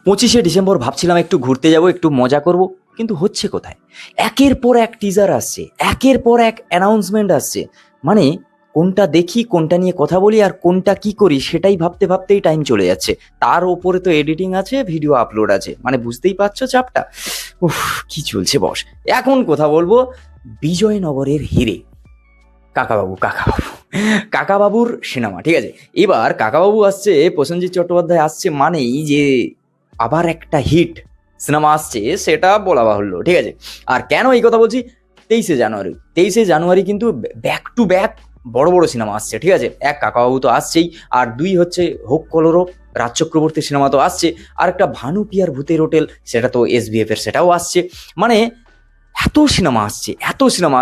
25শে December ভাবছিলাম একটু ঘুরতে যাব, একটু মজা করব, কিন্তু হচ্ছে কোথায়? একের পর এক টিজার আসছে, একের পর এক অ্যানাউন্সমেন্ট আসছে। মানে কোনটা দেখি, কোনটা নিয়ে কথা বলি, আর কোনটা কি করি সেটাই ভাবতে ভাবতেই টাইম চলে যাচ্ছে। তার ওপরে তো এডিটিং আছে, ভিডিও আপলোড আছে, মানে বুঝতেই পারছো চাপটা। উফ, কি চলছে বস। এখন কথা বলবো বিজয়নগরের হিরে কাকাবাবু। কাকাবাবুর সিনেমা, ঠিক আছে? এবার কাকাবাবু আসছে, প্রসেনজিৎ চট্টোপাধ্যায় আসছে, মানেই যে আবার একটা হিট সিনেমা আসছে, সেটা বলা বাহুল্য, ঠিক আছে? আর কেন এই কথা বলছি, 23শে জানুয়ারি কিন্তু ব্যাক টু ব্যাক বড় বড় সিনেমা আসছে, ঠিক আছে? এক, কাকাবাবু তো আসছেই, আর দুই হচ্ছে হোক কলরব, রাজ চক্রবর্তীর সিনেমা তো আসছে, আর একটা ভানুপিয়ার ভূতের হোটেল, সেটা তো SBF এর, সেটাও আসছে। মানে এত সিনেমা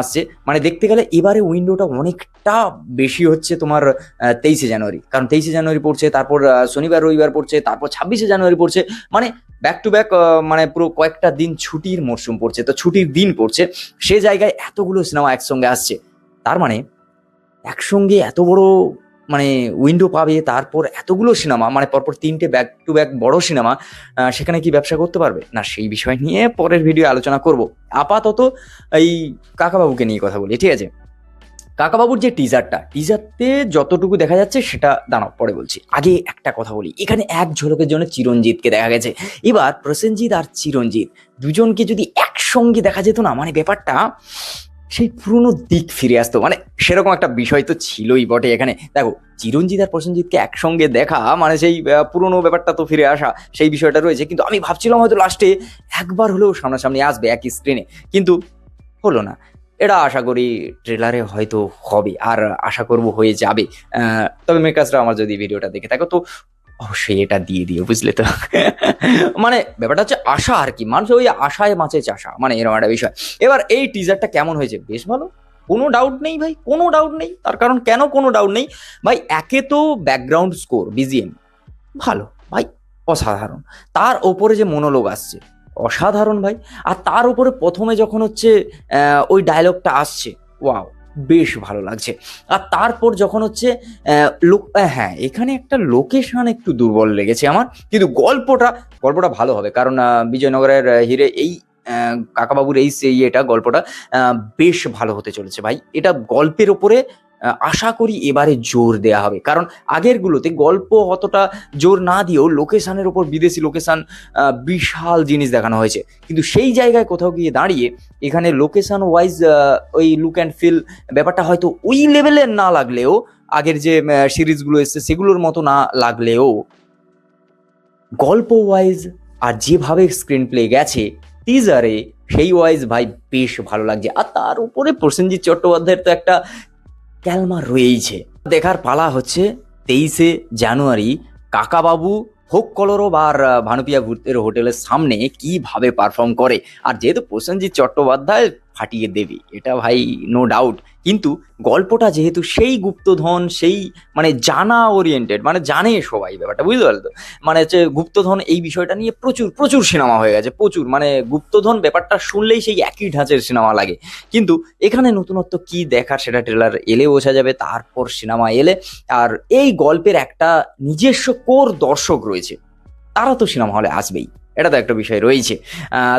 আসছে, মানে দেখতে গেলে এবারে উইন্ডোটা অনেকটা বেশি হচ্ছে তোমার 23শে জানুয়ারি, কারণ 23শে জানুয়ারি পড়ছে, তারপর শনিবার রবিবার পড়ছে, তারপর 26শে জানুয়ারি পড়ছে। মানে ব্যাক টু ব্যাক, মানে পুরো কয়েকটা দিন ছুটির মরশুম পড়ছে, তো ছুটির দিন পড়ছে, সে জায়গায় এতগুলো সিনেমা একসঙ্গে আসছে। তার মানে একসঙ্গে এত বড় মানে উইন্ডো পাবে, তারপর এতগুলো সিনেমা, মানে পরপর 3টে ব্যাক টু ব্যাক বড় সিনেমা, সেখানে কি ব্যবসা করতে পারবে না, সেই বিষয় নিয়ে পরের ভিডিও আলোচনা করব। আপাতত এই কাকাবাবুকে নিয়ে কথা বলি, ঠিক আছে? কাকাবাবুর যে টিজারতে যতটুকু দেখা যাচ্ছে সেটা দাঁড়াও পরে বলছি, আগে একটা কথা বলি। এখানে এক ঝলকের জন্য চিরঞ্জিতকে দেখা গেছে। এবার প্রসেনজিৎ আর চিরঞ্জিত দুজনকে যদি একসঙ্গে দেখা যেত না, মানে ব্যাপারটা সেই পুরনো দিক ফিরে আসতো। মানে সেরকম একটা বিষয় তো ছিলই বটে। এখানে দেখো, চিরঞ্জিত আর প্রসেনজিৎকে একসঙ্গে দেখা মানে সেই পুরনো ব্যাপারটা তো ফিরে আসা, সেই বিষয়টা রয়েছে। কিন্তু আমি ভাবছিলাম হয়তো লাস্টে একবার হলেও সামনাসামনি আসবে একই স্ক্রিনে, কিন্তু হলো না। এটা আশা করি ট্রেলারে হয়তো হবে, আর আশা করব হয়ে যাবে। তবে মেকার্সরা আমার যদি ভিডিওটা দেখে থাকো তো অবশ্যই এটা দিয়ে দিও, বুঝলে তো? মানে ব্যাপারটা হচ্ছে আশা আর কি, মানুষ ওই আশায় মাছে চাষা, মানে এরকম একটা বিষয়। এবার এই টিজারটা কেমন হয়েছে? বেশ ভালো, কোনো ডাউট নেই ভাই, কোনো ডাউট নেই। তার কারণ কেন কোনো ডাউট নেই ভাই? একে তো ব্যাকগ্রাউন্ড স্কোর, BGM ভালো ভাই, অসাধারণ। তার ওপরে যে মনোলোগ আসছে, অসাধারণ ভাই। আর তার উপরে প্রথমে যখন হচ্ছে ওই ডায়লগটা আসছে, ওয়াও, বেশ ভালো লাগছে। আর তারপর যখন হচ্ছে হ্যাঁ, এখানে একটা লোকেশন একটু দুর্বল লেগেছে আমার, কিন্তু গল্পটা ভালো হবে, কারণ বিজয়নগরের হিরে এই কাকাবাবুর এটা গল্পটা বেশ ভালো হতে চলেছে ভাই। এটা গল্পের ওপরে আশা করি এবারে জোর দেয়া হবে, কারণ আগেরগুলোতে গল্প অতটা জোর না দিয়েও লোকেশনের ওপর, বিদেশি লোকেশন, বিশাল জিনিস দেখানো হয়েছে। কিন্তু সেই জায়গায় কোথাও গিয়ে দাঁড়িয়ে এখানে লোকেশন ওয়াইজ ওই লুক অ্যান্ড ফিল ব্যাপারটা হয়তো ওই লেভেলের না লাগলেও, আগের যে সিরিজগুলো এসছে সেগুলোর মতো না লাগলেও, গল্প ওয়াইজ আর যেভাবে স্ক্রিন প্লে গেছে টিজারে, সেই ওয়াইজ ভাই বেশ ভালো লাগছে। আর তার উপরে প্রসেনজিৎ চট্টোপাধ্যায়ের তো একটা ক্যালমা রয়েইছে। দেখার পালা হচ্ছে 23শে জানুয়ারি কাকাবাবু হোক কলরব আর ভানুপিয়া ভূতের হোটেলের সামনে কিভাবে পারফর্ম করে। আর যেহেতু প্রসেনজিৎ চট্টোপাধ্যায় ফাটিয়ে দেবে, এটা ভাই নো ডাউট। কিন্তু গল্পটা যেহেতু সেই গুপ্তধন, সেই মানে জানা ওরিয়েন্টেড, মানে জানে সবাই ব্যাপারটা, বুঝতে পারলে তো? মানে হচ্ছে গুপ্তধন, এই বিষয়টা নিয়ে প্রচুর প্রচুর সিনেমা হয়ে গেছে, প্রচুর। মানে গুপ্তধন ব্যাপারটা শুনলেই সেই একই ঢাঁচের সিনেমা লাগে। কিন্তু এখানে নতুনত্ব কি দেখার, সেটা ট্রেলার এলে বোঝা যাবে, তারপর সিনেমা এলে। আর এই গল্পের একটা নিজস্ব কোর দর্শক রয়েছে, তারা তো সিনেমা হলে আসবেই, এটা তো একটা বিষয় রয়েছে।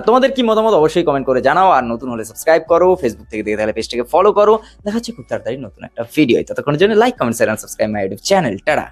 তোমাদের কি মতামত অবশ্যই কমেন্ট করে জানাও। আর নতুন হলে সাবস্ক্রাইব করো, ফেসবুক থেকে দেখে তাহলে পেজটাকে ফলো করো। দেখা হচ্ছে খুব তাড়াতাড়ি নতুন একটা ভিডিও। ততক্ষণের জন্য like, comment, share and subscribe my YouTube channel. Tata.